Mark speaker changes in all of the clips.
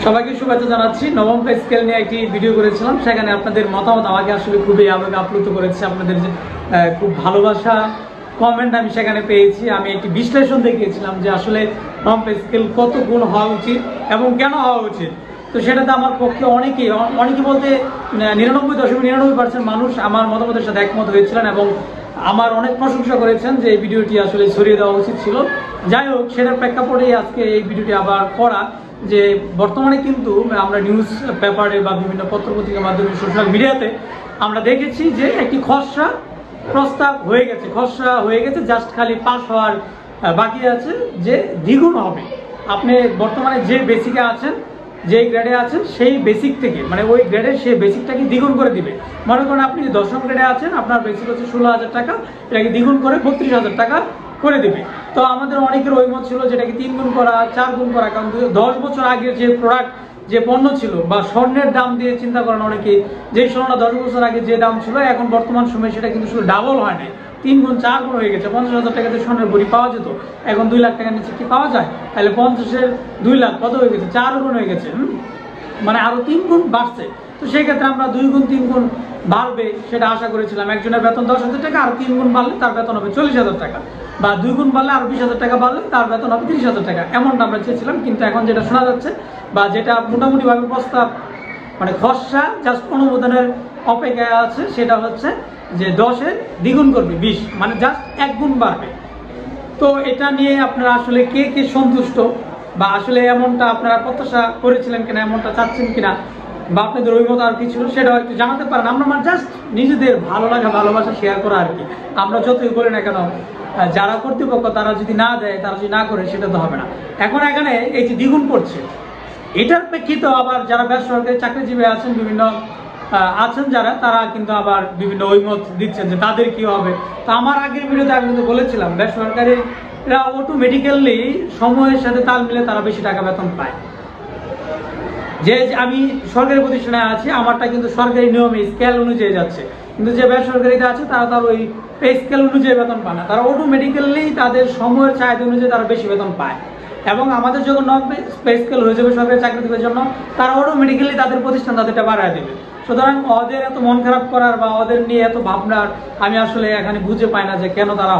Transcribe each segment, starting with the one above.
Speaker 1: সবাইকে শুভেচ্ছা জানাচ্ছি। নবম পে স্কেল নিয়ে একটি ভিডিও করেছিলাম, সেখানে আপনাদের মতামত আমাকে আসলে খুবই আবেগ আপ্লুত করেছে। আপনাদের যে খুব ভালোবাসা কমেন্ট আমি সেখানে পেয়েছি। আমি একটি বিশ্লেষণ দেখিয়েছিলাম যে আসলে নবম পে স্কেল কত গুণ হওয়া উচিত এবং কেন হওয়া উচিত। তো সেটাতে আমার পক্ষে অনেকে বলতে 99.99% মানুষ আমার মতামতের সাথে একমত হয়েছিলেন এবং আমার অনেক প্রশংসা করেছেন যে এই ভিডিওটি আসলে ছড়িয়ে দেওয়া উচিত ছিল। যাই হোক, সেটার প্রেক্ষাপটেই আজকে এই ভিডিওটি আবার করা, যে বর্তমানে কিন্তু আমরা নিউজ পেপারে বা বিভিন্ন পত্রপত্রিকার মাধ্যমে সোশ্যাল মিডিয়াতে আমরা দেখেছি যে একটি খসড়া প্রস্তাব হয়ে গেছে, জাস্ট খালি পাস হওয়ার বাকি আছে, যে দ্বিগুণ হবে। আপনি বর্তমানে যে বেসিকে আছেন, যে গ্রেডে আছেন, সেই বেসিক থেকে মানে ওই গ্রেডের সেই বেসিকটাকে দ্বিগুণ করে দিবে। মনে করেন আপনি 10ম গ্রেডে আছেন, আপনার বেসিক হচ্ছে 16,000 টাকা, এটাকে দ্বিগুণ করে 32,000 টাকা করে দিবে। তো আমাদের অনেকের ঐমত ছিল যেটাকে 3 গুণ করা, 4 গুণ করা, কারণ 10 বছর আগের যে প্রোডাক্ট, যে পণ্য ছিল বা স্বর্ণের দাম দিয়ে চিন্তা করেন অনেকে, যে স্বর্ণটা 10 বছর আগে যে দাম ছিল এখন বর্তমান সময়ে সেটা কিন্তু শুধু ডাবল হয় নাই, 3 গুণ 4 গুণ হয়ে গেছে। 50,000 টাকাতে স্বর্ণের বড়ি পাওয়া যেত, এখন 2 লাখ টাকার নিচে কি পাওয়া যায়? তাহলে 50-এর 2 লাখ কত হয়ে গেছে? 4 গুণ হয়ে গেছে, মানে আরো 3 গুণ বাড়ছে। তো সেই ক্ষেত্রে আমরা 2 গুণ 3 গুণ বাড়বে সেটা আশা করেছিলাম। একজনের বেতন 10,000 টাকা, আর 3 গুণ বাড়লে তার বেতন হবে 40,000 টাকা, বা 2 গুণ বাড়লে আর 20,000 টাকা বাড়লে তার বেতন হবে 30,000 টাকা, এমনটা আমরা চেয়েছিলাম। কিন্তু এখন যেটা শোনা যাচ্ছে বা যেটা মোটামুটিভাবে প্রস্তাব মানে খসড়া জাস্ট অনুমোদনের অপেক্ষায় আছে, সেটা হচ্ছে যে 10-এর দ্বিগুণ করবে 20, মানে জাস্ট 1 গুণ বাড়বে। তো এটা নিয়ে আপনারা আসলে কে সন্তুষ্ট, বা আসলে এমনটা আপনারা প্রত্যাশা করেছিলেন কিনা, এমনটা চাচ্ছেন কিনা, বা আপনাদের অভিমত আর কি ছিল সেটাও একটু জানাতে পারেন। আমরা জাস্ট নিজেদের ভালো লাগা ভালোবাসা শেয়ার করা আর কি। আমরা যতই বলি না কেন, যারা কর্তৃপক্ষ তারা যদি না দেয়, তারা যদি না করে, সেটা তো হবে না। এখন এখানে এই যে দ্বিগুণ করছে, এটার প্রেক্ষিত আবার যারা বেসরকারি চাকরিজীবী আছেন, বিভিন্ন আছেন যারা, তারা কিন্তু আবার বিভিন্ন ঐমত দিচ্ছেন যে তাদের কি হবে। তো আমার আগের ভিডিওতে আমি কিন্তু বলেছিলাম বেসরকারিরা অটোমেটিক্যালি সময়ের সাথে তাল মিলে তারা বেশি টাকা বেতন পায়। যে আমি সরকারি প্রতিষ্ঠানে আছি, আমারটা কিন্তু সরকারি নিয়মে স্কেল অনুযায়ী যাচ্ছে, কিন্তু যে বেসরকারিতে আছে তারা তার ওই পে স্কেল অনুযায়ী বেতন পায় না। তারা অটোমেটিক্যালি তাদের সময়ের চাহিদা অনুযায়ী তারা বেশি বেতন পায়। এবং আমাদের যখন নন পে স্কেল হয়ে যাবে সরকারি চাকরিজীবীদের জন্য, তারা অটোমেটিক্যালি তাদের প্রতিষ্ঠান তাদেরটা বাড়ায় দেবে। সুতরাং ওদের এত মন খারাপ করার বা ওদের নিয়ে এত ভাবনার আমি আসলে এখানে বুঝে পাই না যে কেন তারা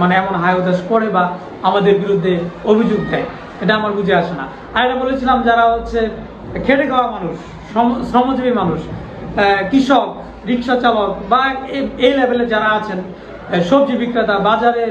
Speaker 1: মানে এমন হায় উদাস করে বা আমাদের বিরুদ্ধে অভিযোগ দেয়, এটা আমার বুঝে আসে না। আর এটা বলেছিলাম যারা হচ্ছে খেটে খাওয়া মানুষ, শ্রমজীবী মানুষ, কৃষক, রিক্সা চালক বা এই লেভেলে যারা আছেন, সবজি বিক্রেতা, বাজারে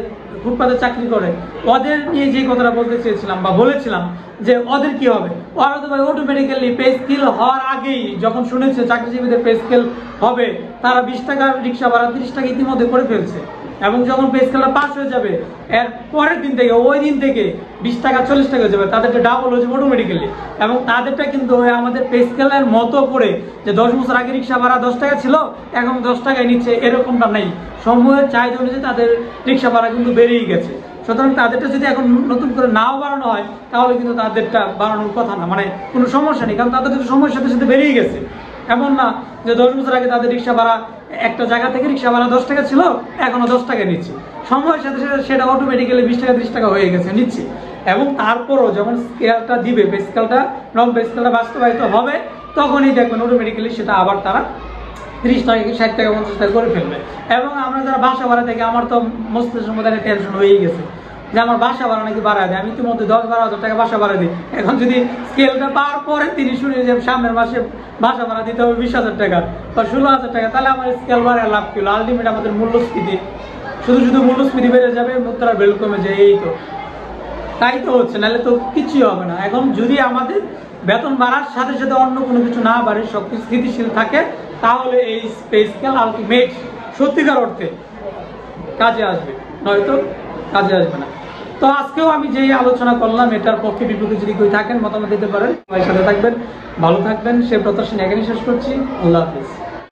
Speaker 1: ফুটপাতে চাকরি করে, ওদের নিয়ে যে কথাটা বলতে চেয়েছিলাম বা বলেছিলাম যে ওদের কি হবে। ওরা তো ভাই অটোমেটিক্যালি পে স্কেল হওয়ার আগেই যখন শুনেছে চাকরিজীবীদের পে স্কেল হবে, তারা 20 টাকার রিক্সা ভাড়া 30 টাকা ইতিমধ্যে করে ফেলছে। এবং যখন পে স্কেলটা পাস হয়ে যাবে, এর পরের দিন থেকে ওই দিন থেকে 20 টাকা 40 টাকা হয়ে যাবে, তাদেরটা ডাবল হয়ে যাবে অটোমেটিক্যালি। এবং তাদেরটা কিন্তু আমাদের পে স্কেলের মতো করে যে 10 বছর আগে রিক্সা ভাড়া 10 টাকা ছিল এখন 10 টাকায় নিচ্ছে, এরকমটা নেই। সময়ের চাহিদা অনুযায়ী তাদের রিক্সা ভাড়া কিন্তু বেড়েই গেছে। সুতরাং তাদেরটা যদি এখন নতুন করে নাও বাড়ানো হয়, তাহলে কিন্তু তাদেরটা বাড়ানোর কথা না, মানে কোনো সমস্যা নেই, কারণ তাদের সময়ের সাথে সাথে বেড়েই গেছে। এমন না যে 10 বছর আগে তাদের রিক্সা ভাড়া একটা জায়গা থেকে রিক্সা ভাড়া 10 টাকা ছিল, এখনো 10 টাকা নিচ্ছে। সময়ের সাথে সাথে সেটা অটোমেটিক্যালি 20 টাকা 30 টাকা হয়ে গেছে নিচ্ছে। এবং তারপরও যখন স্কেলটা দিবে, পে স্কেলটা নন পে স্কেলটা বাস্তবায়িত হবে, তখনই দেখবেন অটোমেটিক্যালি সেটা আবার তারা 30 টাকা 60 টাকা 50 টাকা করে ফেলবে। এবং আমরা যারা বাসা ভাড়া থেকে, আমার তো মস্তিষ্কের মধ্যে একটা টেনশন হয়েই গেছে যে আমার বাসা ভাড়া নাকি বাড়ায় দেয়। আমি ইতিমধ্যে 10-12 হাজার টাকা বাসা ভাড়া দিই। এখন যদি স্কেলটা পাওয়ার পরে তিনি শুনে যে সামনের মাসে বাসা ভাড়া দিতে হবে 20,000 টাকা বা 16,000 টাকা, তাহলে আমার স্কেল বাড়ায় লাভ কি? আলটিমেট আমাদের মূল্যস্ফীতি, শুধু মূল্যস্ফীতি বেড়ে যাবে, মুদ্রার ভ্যালু কমে যায়, এই তো তাই তো হচ্ছে, নাহলে তো কিছুই হবে না। এখন যদি আমাদের বেতন বাড়ার সাথে সাথে অন্য কোনো কিছু না বাড়ে, সবকিছু স্থিতিশীল থাকে, তাহলে এই পে স্কেল আলটিমেট সত্যিকার অর্থে কাজে আসবে, নয়তো কাজে আসবে না। তো আজকেও আমি যে আলোচনা করলাম, এটার পক্ষে বিপক্ষে যদি কেউ থাকেন মতামত দিতে পারেন। সবাই সাথে থাকবেন, ভালো থাকবেন, সে প্রত্যাশা এখানেই শেষ করছি। আল্লাহ হাফিজ।